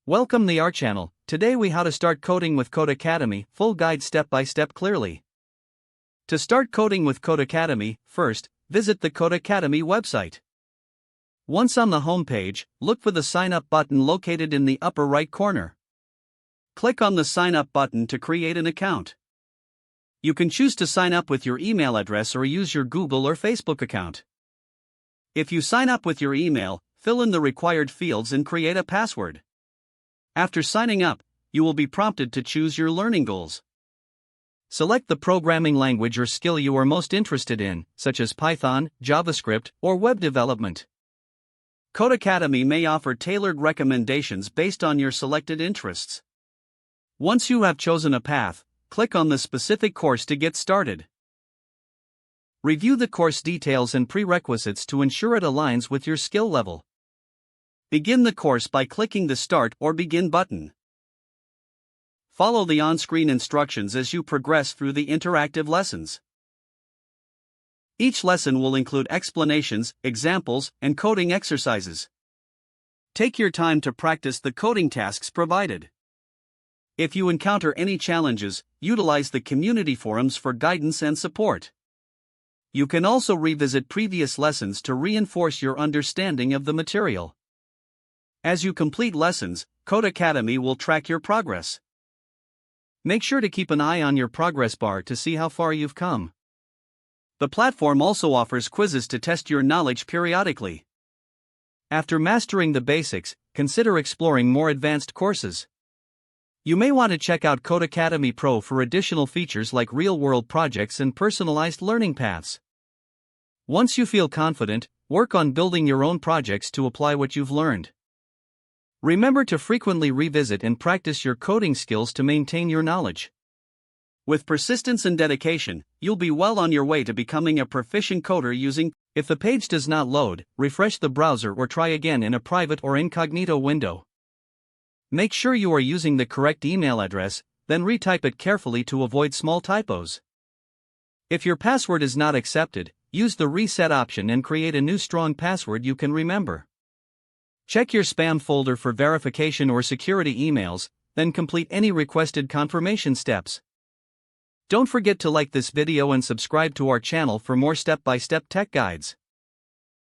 Welcome to our channel. Today we how to start coding with Codecademy, full guide step by step clearly. To start coding with Codecademy, first, visit the Codecademy website. Once on the home page, look for the sign up button located in the upper right corner. Click on the sign up button to create an account. You can choose to sign up with your email address or use your Google or Facebook account. If you sign up with your email, fill in the required fields and create a password. After signing up, you will be prompted to choose your learning goals. Select the programming language or skill you are most interested in, such as Python, JavaScript, or web development. Codecademy may offer tailored recommendations based on your selected interests. Once you have chosen a path, click on the specific course to get started. Review the course details and prerequisites to ensure it aligns with your skill level. Begin the course by clicking the Start or Begin button. Follow the on-screen instructions as you progress through the interactive lessons. Each lesson will include explanations, examples, and coding exercises. Take your time to practice the coding tasks provided. If you encounter any challenges, utilize the community forums for guidance and support. You can also revisit previous lessons to reinforce your understanding of the material. As you complete lessons, Codecademy will track your progress. Make sure to keep an eye on your progress bar to see how far you've come. The platform also offers quizzes to test your knowledge periodically. After mastering the basics, consider exploring more advanced courses. You may want to check out Codecademy Pro for additional features like real-world projects and personalized learning paths. Once you feel confident, work on building your own projects to apply what you've learned. Remember to frequently revisit and practice your coding skills to maintain your knowledge. With persistence and dedication, you'll be well on your way to becoming a proficient coder using. If the page does not load, refresh the browser or try again in a private or incognito window. Make sure you are using the correct email address, then retype it carefully to avoid small typos. If your password is not accepted, use the reset option and create a new strong password you can remember. Check your spam folder for verification or security emails, then complete any requested confirmation steps. Don't forget to like this video and subscribe to our channel for more step-by-step tech guides.